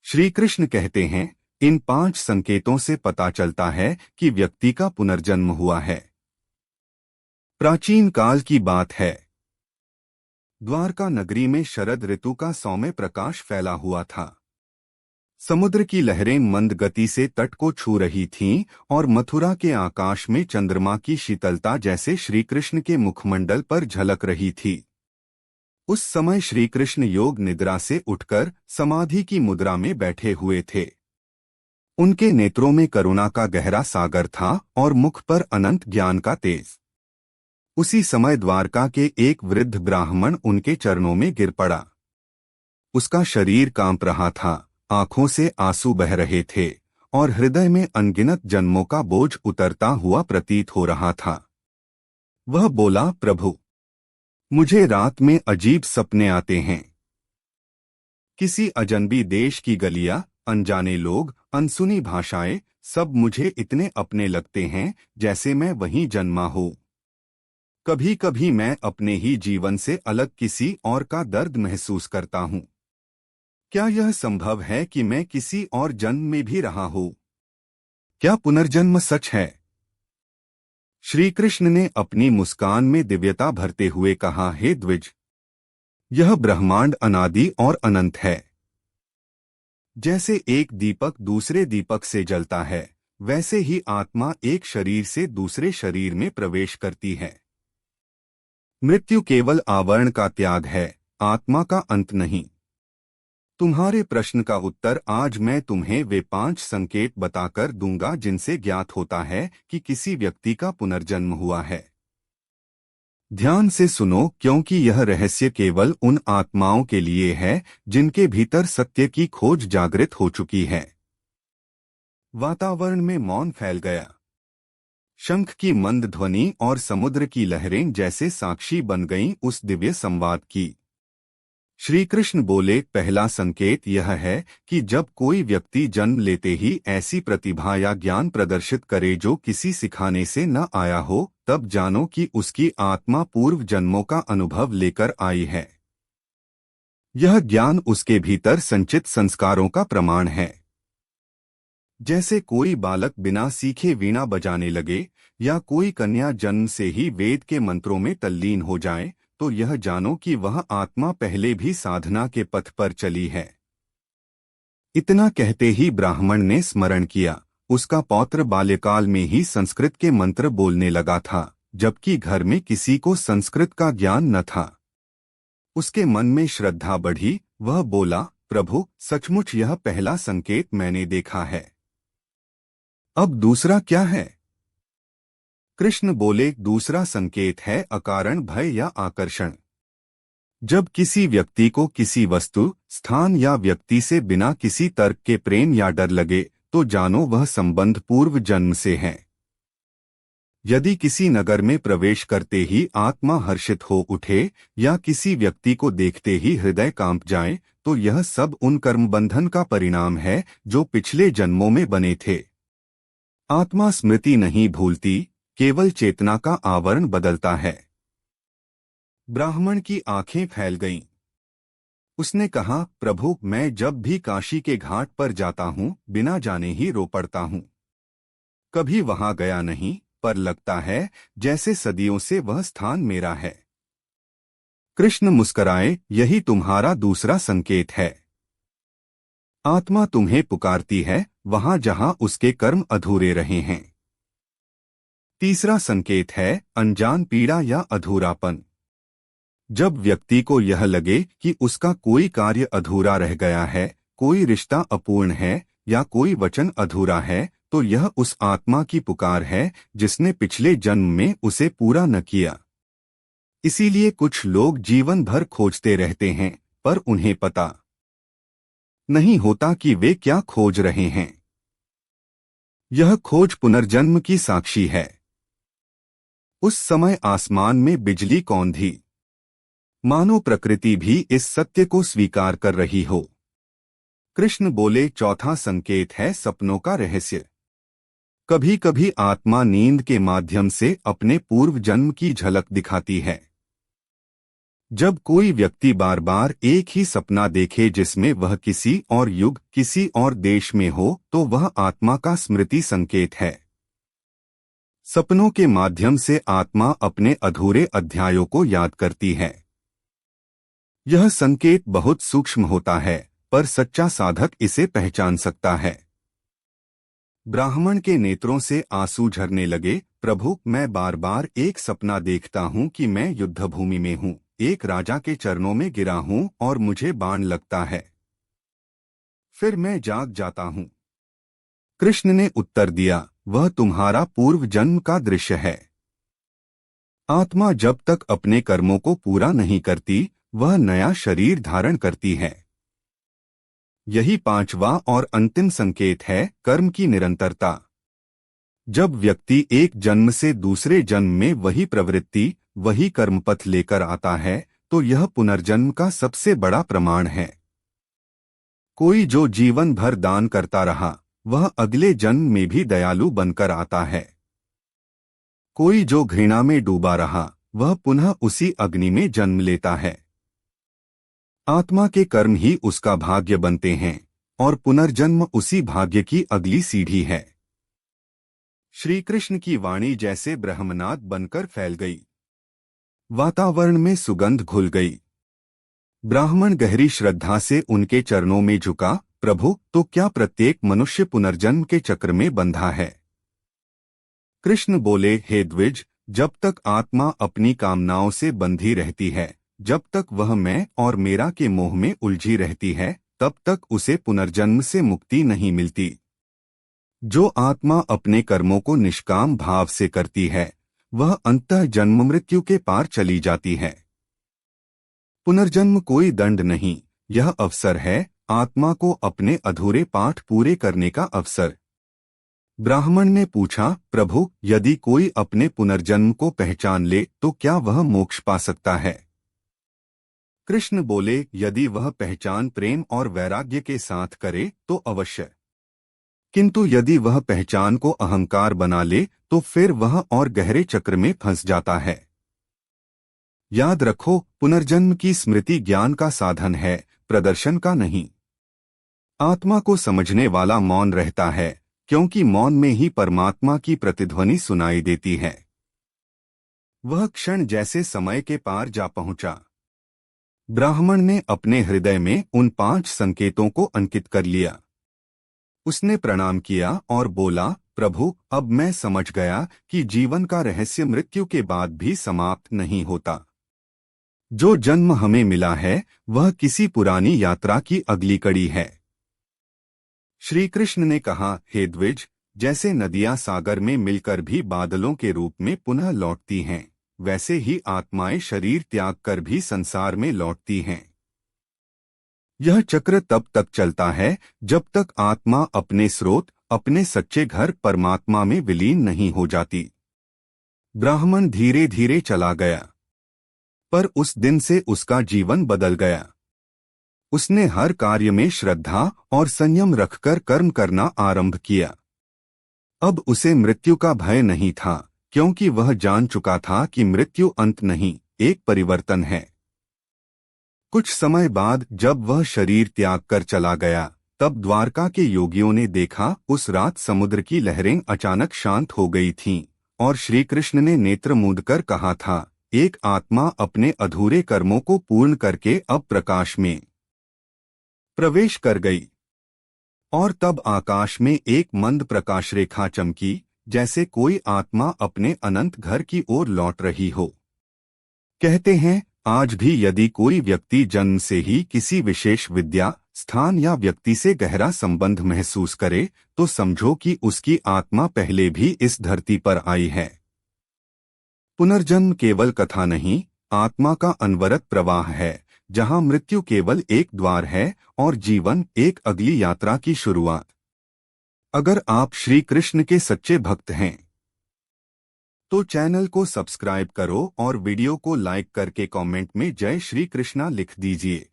श्री कृष्ण कहते हैं, इन 5 संकेतों से पता चलता है कि व्यक्ति का पुनर्जन्म हुआ है। प्राचीन काल की बात है। द्वारका नगरी में शरद ऋतु का सौम्य प्रकाश फैला हुआ था। समुद्र की लहरें मंद गति से तट को छू रही थीं और मथुरा के आकाश में चंद्रमा की शीतलता जैसे श्रीकृष्ण के मुखमंडल पर झलक रही थी। उस समय श्रीकृष्ण योग निद्रा से उठकर समाधि की मुद्रा में बैठे हुए थे। उनके नेत्रों में करुणा का गहरा सागर था और मुख पर अनंत ज्ञान का तेज। उसी समय द्वारका के एक वृद्ध ब्राह्मण उनके चरणों में गिर पड़ा। उसका शरीर कांप रहा था, आंखों से आंसू बह रहे थे और हृदय में अनगिनत जन्मों का बोझ उतरता हुआ प्रतीत हो रहा था। वह बोला, प्रभु, मुझे रात में अजीब सपने आते हैं। किसी अजनबी देश की गलियां, अनजाने लोग, अनसुनी भाषाएं, सब मुझे इतने अपने लगते हैं जैसे मैं वहीं जन्मा हूँ। कभी कभी मैं अपने ही जीवन से अलग किसी और का दर्द महसूस करता हूँ। क्या यह संभव है कि मैं किसी और जन्म में भी रहा हूँ? क्या पुनर्जन्म सच है? श्री कृष्ण ने अपनी मुस्कान में दिव्यता भरते हुए कहा, हे द्विज, यह ब्रह्मांड अनादि और अनंत है। जैसे एक दीपक दूसरे दीपक से जलता है, वैसे ही आत्मा एक शरीर से दूसरे शरीर में प्रवेश करती है। मृत्यु केवल आवरण का त्याग है, आत्मा का अंत नहीं। तुम्हारे प्रश्न का उत्तर आज मैं तुम्हें वे 5 संकेत बताकर दूंगा जिनसे ज्ञात होता है कि किसी व्यक्ति का पुनर्जन्म हुआ है। ध्यान से सुनो, क्योंकि यह रहस्य केवल उन आत्माओं के लिए है जिनके भीतर सत्य की खोज जागृत हो चुकी है। वातावरण में मौन फैल गया। शंख की मंद ध्वनि और समुद्र की लहरें जैसे साक्षी बन गईं उस दिव्य संवाद की। श्री कृष्ण बोले, पहला संकेत यह है कि जब कोई व्यक्ति जन्म लेते ही ऐसी प्रतिभा या ज्ञान प्रदर्शित करे जो किसी सिखाने से न आया हो, तब जानो कि उसकी आत्मा पूर्व जन्मों का अनुभव लेकर आई है। यह ज्ञान उसके भीतर संचित संस्कारों का प्रमाण है। जैसे कोई बालक बिना सीखे वीणा बजाने लगे या कोई कन्या जन्म से ही वेद के मंत्रों में तल्लीन हो जाए, तो यह जानो कि वह आत्मा पहले भी साधना के पथ पर चली है। इतना कहते ही ब्राह्मण ने स्मरण किया, उसका पौत्र बाल्यकाल में ही संस्कृत के मंत्र बोलने लगा था, जबकि घर में किसी को संस्कृत का ज्ञान न था। उसके मन में श्रद्धा बढ़ी। वह बोला, प्रभु, सचमुच यह पहला संकेत मैंने देखा है। अब दूसरा क्या है? कृष्ण बोले, दूसरा संकेत है अकारण भय या आकर्षण। जब किसी व्यक्ति को किसी वस्तु, स्थान या व्यक्ति से बिना किसी तर्क के प्रेम या डर लगे, तो जानो वह संबंध पूर्व जन्म से है। यदि किसी नगर में प्रवेश करते ही आत्मा हर्षित हो उठे या किसी व्यक्ति को देखते ही हृदय कांप जाए, तो यह सब उन कर्मबंधन का परिणाम है जो पिछले जन्मों में बने थे। आत्मा स्मृति नहीं भूलती, केवल चेतना का आवरण बदलता है। ब्राह्मण की आंखें फैल गईं। उसने कहा, प्रभु, मैं जब भी काशी के घाट पर जाता हूँ, बिना जाने ही रो पड़ता हूँ। कभी वहां गया नहीं, पर लगता है जैसे सदियों से वह स्थान मेरा है। कृष्ण मुस्कराए, यही तुम्हारा दूसरा संकेत है। आत्मा तुम्हें पुकारती है वहां जहां उसके कर्म अधूरे रहे हैं। तीसरा संकेत है अनजान पीड़ा या अधूरापन। जब व्यक्ति को यह लगे कि उसका कोई कार्य अधूरा रह गया है, कोई रिश्ता अपूर्ण है या कोई वचन अधूरा है, तो यह उस आत्मा की पुकार है जिसने पिछले जन्म में उसे पूरा न किया। इसीलिए कुछ लोग जीवन भर खोजते रहते हैं, पर उन्हें पता नहीं होता कि वे क्या खोज रहे हैं। यह खोज पुनर्जन्म की साक्षी है। उस समय आसमान में बिजली कौंधी, मानो प्रकृति भी इस सत्य को स्वीकार कर रही हो। कृष्ण बोले, चौथा संकेत है सपनों का रहस्य। कभी कभी आत्मा नींद के माध्यम से अपने पूर्व जन्म की झलक दिखाती है। जब कोई व्यक्ति बार बार एक ही सपना देखे जिसमें वह किसी और युग किसी और देश में हो, तो वह आत्मा का स्मृति संकेत है। सपनों के माध्यम से आत्मा अपने अधूरे अध्यायों को याद करती है। यह संकेत बहुत सूक्ष्म होता है, पर सच्चा साधक इसे पहचान सकता है। ब्राह्मण के नेत्रों से आंसू झरने लगे। प्रभु, मैं बार बार एक सपना देखता हूँ कि मैं युद्धभूमि में हूँ, एक राजा के चरणों में गिरा हूँ और मुझे बाण लगता है। फिर मैं जाग जाता हूँ। कृष्ण ने उत्तर दिया, वह तुम्हारा पूर्व जन्म का दृश्य है। आत्मा जब तक अपने कर्मों को पूरा नहीं करती, वह नया शरीर धारण करती है। यही पांचवा और अंतिम संकेत है, कर्म की निरंतरता। जब व्यक्ति एक जन्म से दूसरे जन्म में वही प्रवृत्ति, वही कर्मपथ लेकर आता है, तो यह पुनर्जन्म का सबसे बड़ा प्रमाण है। कोई जो जीवन भर दान करता रहा, वह अगले जन्म में भी दयालु बनकर आता है। कोई जो घृणा में डूबा रहा, वह पुनः उसी अग्नि में जन्म लेता है। आत्मा के कर्म ही उसका भाग्य बनते हैं और पुनर्जन्म उसी भाग्य की अगली सीढ़ी है। श्री कृष्ण की वाणी जैसे ब्रह्मनाद बनकर फैल गई। वातावरण में सुगंध घुल गई। ब्राह्मण गहरी श्रद्धा से उनके चरणों में झुका। प्रभु, तो क्या प्रत्येक मनुष्य पुनर्जन्म के चक्र में बंधा है? कृष्ण बोले, हे द्विज, जब तक आत्मा अपनी कामनाओं से बंधी रहती है, जब तक वह मैं और मेरा के मोह में उलझी रहती है, तब तक उसे पुनर्जन्म से मुक्ति नहीं मिलती। जो आत्मा अपने कर्मों को निष्काम भाव से करती है, वह अंततः जन्म मृत्यु के पार चली जाती है। पुनर्जन्म कोई दंड नहीं, यह अवसर है, आत्मा को अपने अधूरे पाठ पूरे करने का अवसर। ब्राह्मण ने पूछा, प्रभु, यदि कोई अपने पुनर्जन्म को पहचान ले तो क्या वह मोक्ष पा सकता है? कृष्ण बोले, यदि वह पहचान प्रेम और वैराग्य के साथ करे तो अवश्य, किंतु यदि वह पहचान को अहंकार बना ले तो फिर वह और गहरे चक्र में फंस जाता है। याद रखो, पुनर्जन्म की स्मृति ज्ञान का साधन है, प्रदर्शन का नहीं। आत्मा को समझने वाला मौन रहता है, क्योंकि मौन में ही परमात्मा की प्रतिध्वनि सुनाई देती है। वह क्षण जैसे समय के पार जा पहुंचा। ब्राह्मण ने अपने हृदय में उन 5 संकेतों को अंकित कर लिया। उसने प्रणाम किया और बोला, प्रभु, अब मैं समझ गया कि जीवन का रहस्य मृत्यु के बाद भी समाप्त नहीं होता। जो जन्म हमें मिला है, वह किसी पुरानी यात्रा की अगली कड़ी है। श्री कृष्ण ने कहा, हे द्विज, जैसे नदियां सागर में मिलकर भी बादलों के रूप में पुनः लौटती हैं, वैसे ही आत्माएं शरीर त्याग कर भी संसार में लौटती हैं। यह चक्र तब तक चलता है जब तक आत्मा अपने स्रोत, अपने सच्चे घर परमात्मा में विलीन नहीं हो जाती। ब्राह्मण धीरे धीरे चला गया, पर उस दिन से उसका जीवन बदल गया। उसने हर कार्य में श्रद्धा और संयम रखकर कर्म करना आरंभ किया। अब उसे मृत्यु का भय नहीं था, क्योंकि वह जान चुका था कि मृत्यु अंत नहीं, एक परिवर्तन है। कुछ समय बाद जब वह शरीर त्याग कर चला गया, तब द्वारका के योगियों ने देखा उस रात समुद्र की लहरें अचानक शांत हो गई थीं और श्री कृष्ण ने नेत्र मूंदकर कहा था, एक आत्मा अपने अधूरे कर्मों को पूर्ण करके अब प्रकाश में प्रवेश कर गई। और तब आकाश में एक मंद प्रकाश रेखा चमकी, जैसे कोई आत्मा अपने अनंत घर की ओर लौट रही हो। कहते हैं, आज भी यदि कोई व्यक्ति जन्म से ही किसी विशेष विद्या, स्थान या व्यक्ति से गहरा संबंध महसूस करे, तो समझो कि उसकी आत्मा पहले भी इस धरती पर आई है। पुनर्जन्म केवल कथा नहीं, आत्मा का अनवरत प्रवाह है, जहां मृत्यु केवल एक द्वार है और जीवन एक अगली यात्रा की शुरुआत। अगर आप श्री कृष्ण के सच्चे भक्त हैं तो चैनल को सब्सक्राइब करो और वीडियो को लाइक करके कमेंट में जय श्री कृष्णा लिख दीजिए।